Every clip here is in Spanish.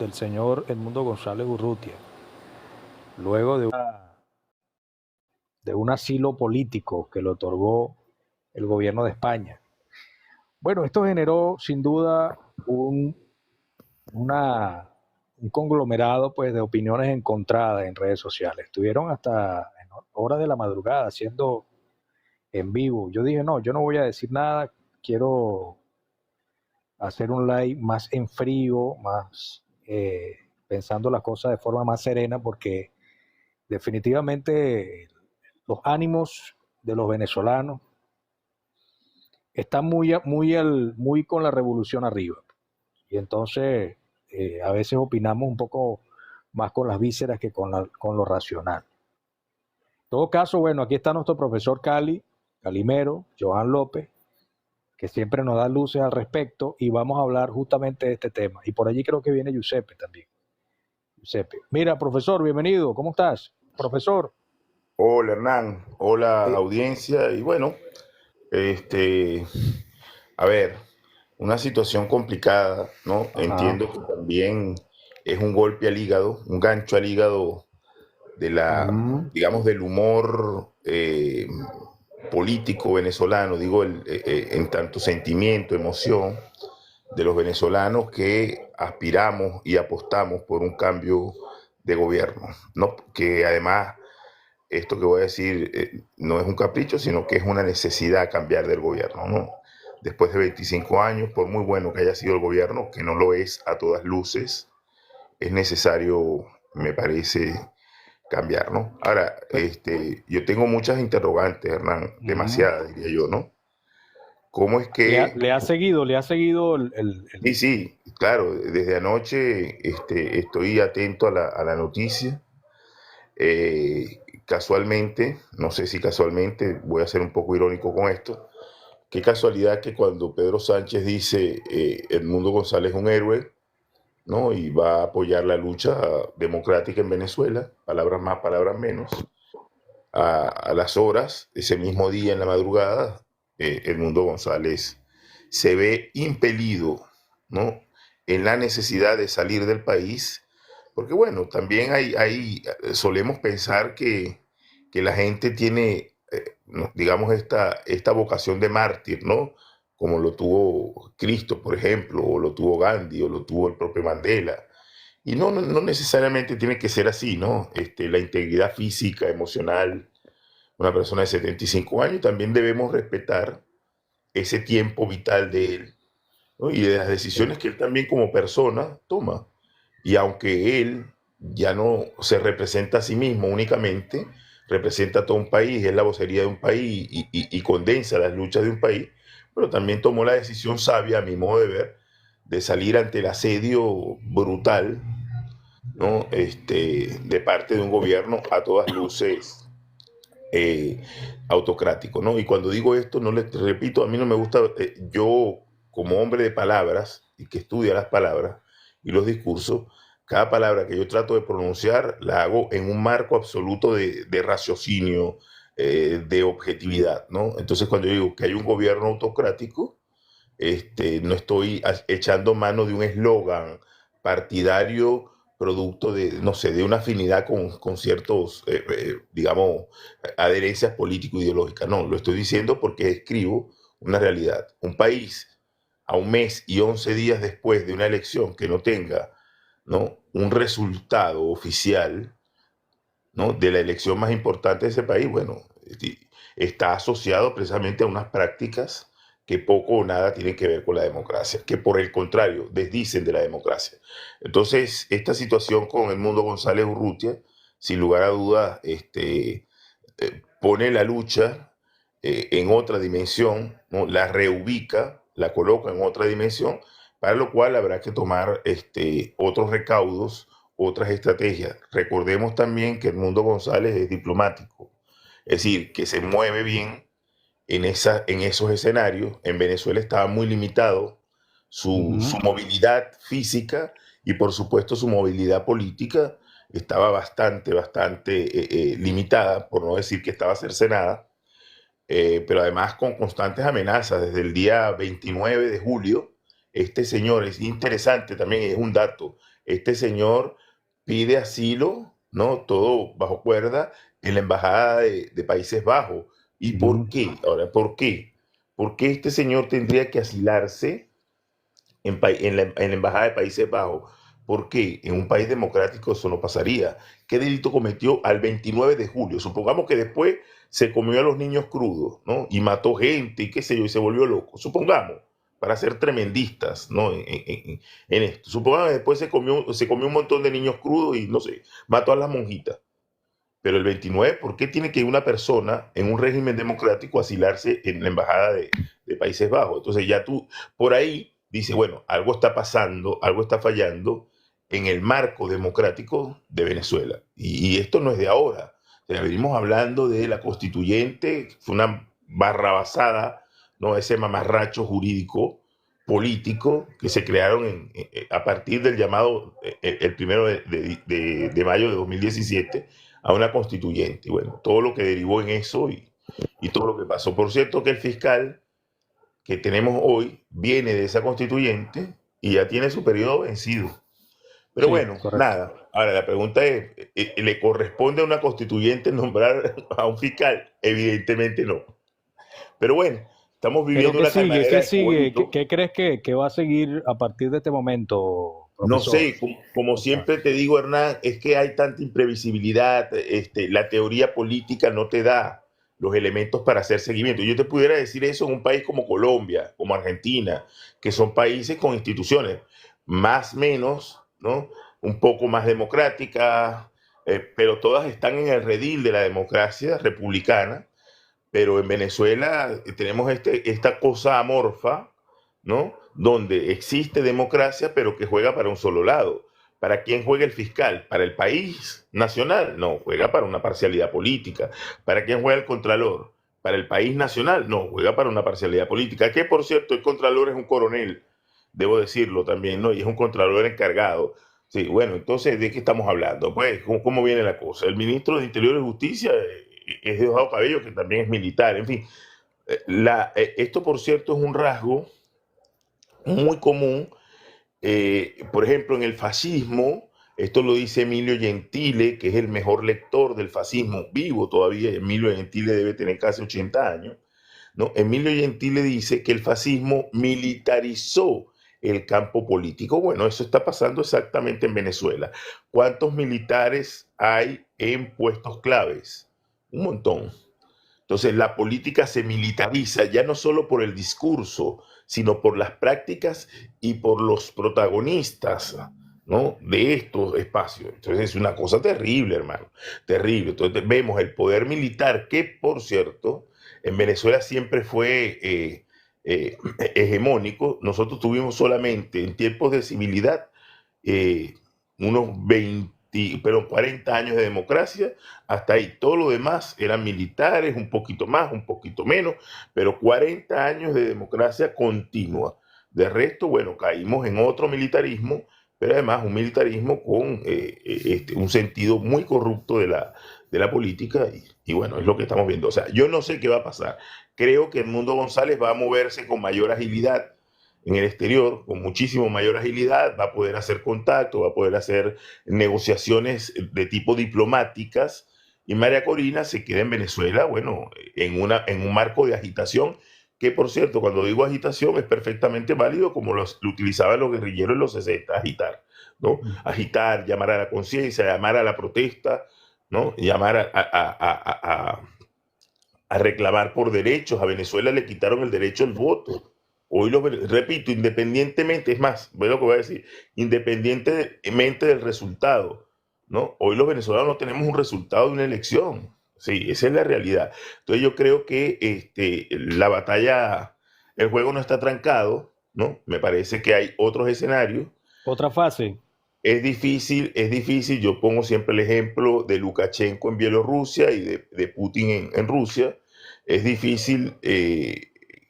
del señor Edmundo González Urrutia, luego de un asilo político que le otorgó el gobierno de España. Bueno, esto generó sin duda una, un conglomerado pues, de opiniones encontradas en redes sociales. Estuvieron hasta en horas de la madrugada haciendo en vivo. Yo dije, no, yo no voy a decir nada, quiero hacer un live más en frío, más pensando las cosas de forma más serena, porque definitivamente los ánimos de los venezolanos están muy con la revolución arriba. Y entonces a veces opinamos un poco más con las vísceras que con lo racional. En todo caso, bueno, aquí está nuestro profesor Calimero, Joan López, que siempre nos da luces al respecto y vamos a hablar justamente de este tema. Y por allí creo que viene Giuseppe también. Giuseppe. Mira, profesor, bienvenido. ¿Cómo estás? Profesor. Hola Hernán, hola Eh, audiencia y bueno, este, a ver, una situación complicada, ¿no? ajá. Entiendo que también es un golpe al hígado, un gancho al hígado de Mm, digamos, del humor político venezolano, digo, en tanto sentimiento, emoción de los venezolanos que aspiramos y apostamos por un cambio de gobierno, ¿no? Que además esto que voy a decir no es un capricho, sino que es una necesidad cambiar del gobierno, ¿no? Después de 25 años, por muy bueno que haya sido el gobierno, que no lo es a todas luces, es necesario, me parece, cambiar, ¿no? Ahora, yo tengo muchas interrogantes, Hernán, mm. demasiadas, diría yo, ¿no? ¿Cómo es Le ha seguido Sí, sí, claro, desde anoche estoy atento a la noticia. Casualmente, no sé si casualmente, voy a ser un poco irónico con esto, qué casualidad que cuando Pedro Sánchez dice Edmundo González es un héroe, ¿no? Y va a apoyar la lucha democrática en Venezuela, palabras más, palabras menos, a las horas, ese mismo día en la madrugada, Edmundo González se ve impelido, ¿no? En la necesidad de salir del país, porque bueno, también solemos pensar que la gente tiene, no, digamos, esta vocación de mártir, ¿no? Como lo tuvo Cristo, por ejemplo, o lo tuvo Gandhi, o lo tuvo el propio Mandela. Y no necesariamente tiene que ser así, ¿no? La integridad física, emocional, una persona de 75 años, también debemos respetar ese tiempo vital de él, ¿no? Y de las decisiones que él también como persona toma. Y aunque él ya no se representa a sí mismo únicamente, representa a todo un país, es la vocería de un país y condensa las luchas de un país, pero también tomó la decisión sabia, a mi modo de ver, de salir ante el asedio brutal, ¿no? De parte de un gobierno a todas luces eh, autocrático, ¿no? Y cuando digo esto, no les repito, a mí no me gusta, yo como hombre de palabras y que estudia las palabras y los discursos, cada palabra que yo trato de pronunciar la hago en un marco absoluto de raciocinio, de objetividad, ¿no? Entonces cuando yo digo que hay un gobierno autocrático, no estoy echando mano de un eslogan partidario producto de, no sé, de una afinidad con ciertos, digamos, adherencias político-ideológicas. No, lo estoy diciendo porque escribo una realidad. Un país a un mes y 11 días después de una elección que no tenga, ¿no?, un resultado oficial, ¿no?, de la elección más importante de ese país, bueno, está asociado precisamente a unas prácticas que poco o nada tienen que ver con la democracia, que por el contrario desdicen de la democracia. Entonces, esta situación con Edmundo González Urrutia, sin lugar a dudas, pone la lucha en otra dimensión, ¿no?, la reubica, la coloca en otra dimensión, para lo cual habrá que tomar otros recaudos, otras estrategias. Recordemos también que Edmundo González es diplomático, es decir, que se mueve bien en esos escenarios. En Venezuela estaba muy limitado su Ujú. movilidad física y por supuesto su movilidad política estaba bastante limitada, por no decir que estaba cercenada, pero además con constantes amenazas. Desde el día 29 de julio, este señor, es interesante también, es un dato, este señor pide asilo, ¿no? Todo bajo cuerda en la embajada de Países Bajos. ¿Y por Ujú. qué? Ahora, ¿por qué? ¿Por qué este señor tendría que asilarse en la embajada de Países Bajos? Porque en un país democrático eso no pasaría. ¿Qué delito cometió al 29 de julio? Supongamos que después se comió a los niños crudos, ¿no? Y mató gente y qué sé yo, y se volvió loco. Supongamos, para ser tremendistas, ¿no? En esto. Supongamos que después se comió un montón de niños crudos y, no sé, mató a las monjitas. Pero el 29, ¿por qué tiene que una persona en un régimen democrático asilarse en la embajada de Países Bajos? Entonces ya tú por ahí dices, bueno, algo está pasando, algo está fallando en el marco democrático de Venezuela. Y esto no es de ahora. O sea, venimos hablando de la constituyente, fue una barrabasada, ¿no? Ese mamarracho jurídico político que se crearon a partir del llamado el 1 de mayo de 2017 a una constituyente. Y bueno, todo lo que derivó en eso y todo lo que pasó. Por cierto que el fiscal que tenemos hoy viene de esa constituyente y ya tiene su periodo vencido. Pero Sí, bueno, correcto. nada. Ahora la pregunta es, ¿le corresponde a una constituyente nombrar a un fiscal? Evidentemente no. Pero bueno, estamos Pero viviendo ¿qué una sigue? manera ¿Qué de sigue? coito. ¿Qué crees que va a seguir a partir de este momento, No profesor? sé, como Oscar? siempre te digo, Hernán, es que hay tanta imprevisibilidad, la teoría política no te da los elementos para hacer seguimiento. Yo te pudiera decir eso en un país como Colombia, como Argentina, que son países con instituciones más o menos, ¿no? Un poco más democráticas, pero todas están en el redil de la democracia republicana, pero en Venezuela tenemos esta cosa amorfa, ¿no? Donde existe democracia, pero que juega para un solo lado. ¿Para quién juega el fiscal? ¿Para el país nacional? No, juega para una parcialidad política. ¿Para quién juega el contralor? ¿Para el país nacional? No, juega para una parcialidad política. Que por cierto, el contralor es un coronel, debo decirlo también, ¿no? Y es un contralor encargado. Sí, bueno, entonces, ¿de qué estamos hablando? Pues, ¿cómo viene la cosa? El ministro de Interior y Justicia es Diosdado Cabello, que también es militar. En fin, esto, por cierto, es un rasgo muy común. Por ejemplo, en el fascismo, esto lo dice Emilio Gentile, que es el mejor lector del fascismo vivo todavía. Emilio Gentile debe tener casi 80 años. ¿No? Emilio Gentile dice que el fascismo militarizó el campo político. Bueno, eso está pasando exactamente en Venezuela. ¿Cuántos militares hay en puestos claves? Un montón. Entonces, la política se militariza ya no solo por el discurso, sino por las prácticas y por los protagonistas, ¿no? De estos espacios. Entonces, es una cosa terrible, hermano, terrible. Entonces, vemos el poder militar, que por cierto, en Venezuela siempre fue hegemónico. Nosotros tuvimos solamente en tiempos de civilidad eh, unos 20, pero 40 años de democracia, hasta ahí. Todo lo demás eran militares, un poquito más, un poquito menos, pero 40 años de democracia continua. De resto, bueno, caímos en otro militarismo, pero además un militarismo con un sentido muy corrupto de la política y bueno, es lo que estamos viendo. O sea, yo no sé qué va a pasar. Creo que el Mundo González va a moverse con mayor agilidad en el exterior, con muchísimo mayor agilidad, va a poder hacer contacto, va a poder hacer negociaciones de tipo diplomáticas, y María Corina se queda en Venezuela, bueno, en un marco de agitación, que por cierto, cuando digo agitación es perfectamente válido como lo utilizaban los guerrilleros en los 60, agitar, ¿no? Agitar, llamar a la conciencia, llamar a la protesta, ¿no? Llamar a reclamar por derechos. A Venezuela le quitaron el derecho al voto. Hoy repito, independientemente, es más, voy a lo que voy a decir, independientemente del resultado, ¿no? Hoy los venezolanos no tenemos un resultado de una elección. Sí, esa es la realidad. Entonces yo creo que la batalla, el juego no está trancado, ¿no? Me parece que hay otros escenarios. Otra fase. Es difícil. Yo pongo siempre el ejemplo de Lukashenko en Bielorrusia y de Putin en Rusia. Es difícil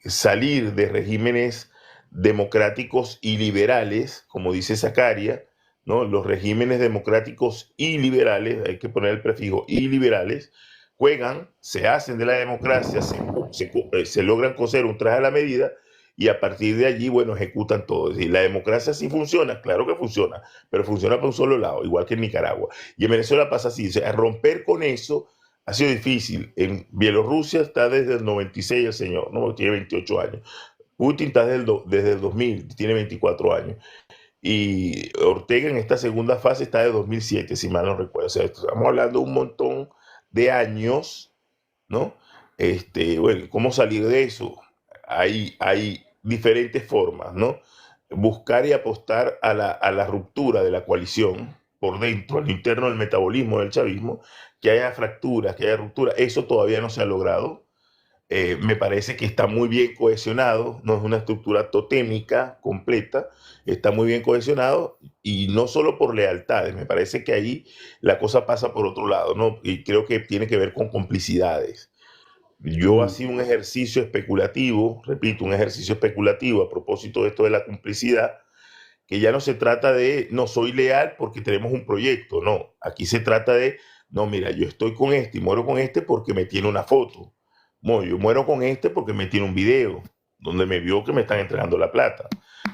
salir de regímenes democráticos y liberales, como dice Zakaria, ¿no? Los regímenes democráticos y liberales, hay que poner el prefijo y liberales, juegan, se hacen de la democracia, se logran coser un traje a la medida y a partir de allí, bueno, ejecutan todo. Es decir, la democracia sí funciona, claro que funciona, pero funciona por un solo lado, igual que en Nicaragua. Y en Venezuela pasa así, o sea, romper con eso ha sido difícil. En Bielorrusia está desde el 96 el señor, ¿no? Tiene 28 años. Putin está desde el 2000, tiene 24 años. Y Ortega en esta segunda fase está de 2007, si mal no recuerdo. O sea, estamos hablando de un montón de años, ¿no? Bueno, ¿cómo salir de eso? Hay diferentes formas, ¿no? Buscar y apostar a la ruptura de la coalición por dentro, al interno del metabolismo del chavismo, que haya fracturas, que haya ruptura. Eso todavía no se ha logrado. Me parece que está muy bien cohesionado, no es una estructura totémica completa, está muy bien cohesionado y no solo por lealtades, me parece que ahí la cosa pasa por otro lado, ¿no? Y creo que tiene que ver con complicidades. Yo hacía un ejercicio especulativo, repito, un ejercicio especulativo a propósito de esto de la complicidad, que ya no se trata de no soy leal porque tenemos un proyecto, no, aquí se trata de no, mira, yo estoy con este y muero con este porque me tiene una foto. No, yo muero con este porque me tiene un video donde me vio que me están entregando la plata.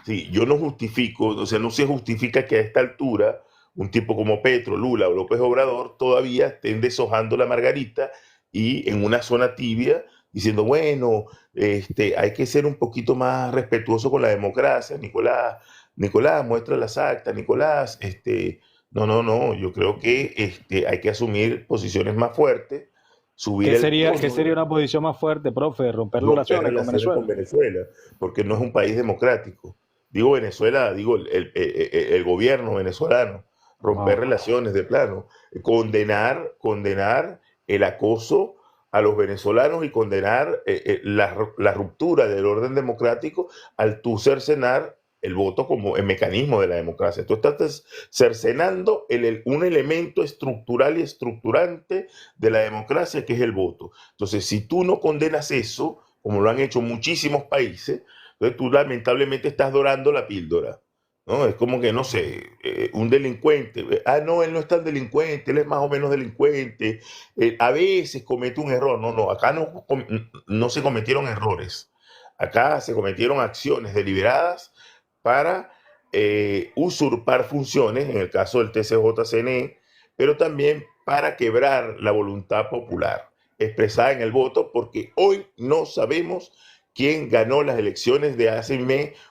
Sí, yo no justifico, o sea, no se justifica que a esta altura un tipo como Petro, Lula o López Obrador todavía estén deshojando la margarita y en una zona tibia diciendo, bueno, hay que ser un poquito más respetuoso con la democracia, Nicolás. Nicolás, muestra las actas, Nicolás, no, no, no, yo creo que hay que asumir posiciones más fuertes, subir el Qué tono, sería una posición más fuerte, profe? ¿Romper romper relaciones con relaciones con Venezuela? Venezuela, porque no es un país democrático. Digo Venezuela, digo el gobierno venezolano, romper Ah, relaciones de plano, condenar el acoso a los venezolanos y condenar la ruptura del orden democrático al tú cercenar el voto como el mecanismo de la democracia. Tú estás cercenando un elemento estructural y estructurante de la democracia que es el voto. Entonces, si tú no condenas eso, como lo han hecho muchísimos países, entonces tú lamentablemente estás dorando la píldora. ¿No? Es como que, no sé, un delincuente, no, él no es tan delincuente, él es más o menos delincuente, a veces comete un error, no, no, acá no se cometieron errores, acá se cometieron acciones deliberadas para usurpar funciones, en el caso del TCJ-CNE, pero también para quebrar la voluntad popular expresada en el voto, porque hoy no sabemos quién ganó las elecciones de hace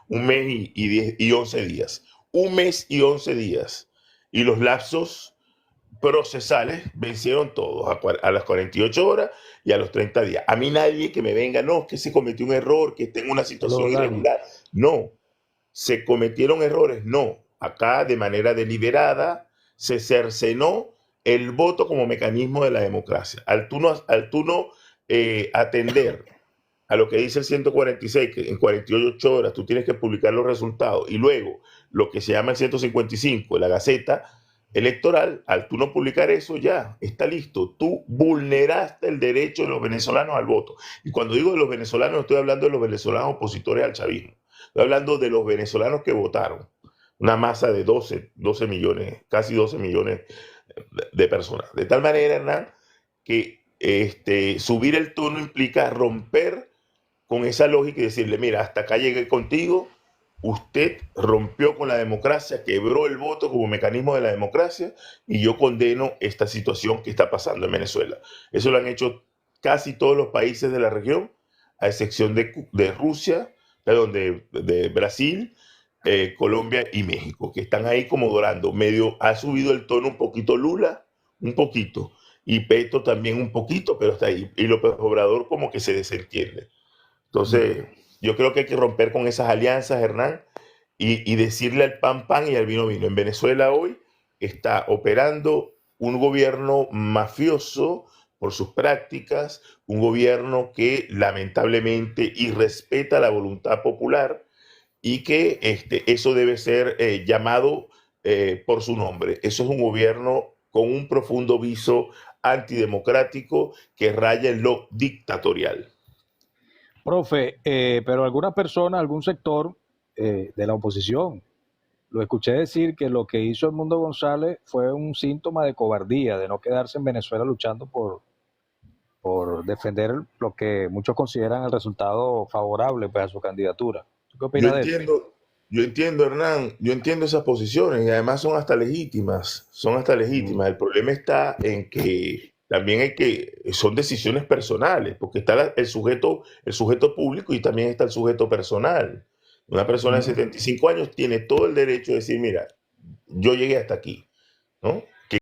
un mes y 11 días. Un mes y 11 días. Y los lapsos procesales vencieron todos a las 48 horas y a los 30 días. A mí nadie que me venga, no, que se cometió un error, que esté en una situación irregular. No, se cometieron errores, no. Acá de manera deliberada se cercenó el voto como mecanismo de la democracia. Al tú no atender a lo que dice el 146, que en 48 horas tú tienes que publicar los resultados, y luego lo que se llama el 155, la Gaceta Electoral, al tú no publicar eso ya está listo. Tú vulneraste el derecho de los venezolanos al voto. Y cuando digo de los venezolanos, no estoy hablando de los venezolanos opositores al chavismo. Estoy hablando de los venezolanos que votaron. Una masa de 12 millones, casi 12 millones de personas. De tal manera, Hernán, que subir el tono implica romper con esa lógica y decirle, mira, hasta acá llegué contigo, usted rompió con la democracia, quebró el voto como mecanismo de la democracia y yo condeno esta situación que está pasando en Venezuela. Eso lo han hecho casi todos los países de la región, a excepción de Rusia, de Brasil, Colombia y México, que están ahí como dorando. Medio ha subido el tono un poquito Lula, un poquito, y Petro también un poquito, pero está ahí. Y López Obrador como que se desentiende. Entonces, yo creo que hay que romper con esas alianzas, Hernán, y decirle al pan pan y al vino vino. En Venezuela hoy está operando un gobierno mafioso por sus prácticas, un gobierno que lamentablemente irrespeta la voluntad popular y que eso debe ser llamado por su nombre. Eso es un gobierno con un profundo viso antidemocrático que raya en lo dictatorial. Profe, pero alguna persona, algún sector de la oposición, lo escuché decir que lo que hizo Edmundo González fue un síntoma de cobardía, de no quedarse en Venezuela luchando por defender lo que muchos consideran el resultado favorable, pues, a su candidatura. ¿Tú qué Yo opinas de eso? entiendo, yo entiendo, Hernán, yo entiendo esas posiciones y además son hasta legítimas, son hasta Mm. legítimas. El problema está en que también son decisiones personales, porque está el sujeto público y también está el sujeto personal. Una persona de Ujú. 75 años tiene todo el derecho de decir, mira, yo llegué hasta aquí, ¿no?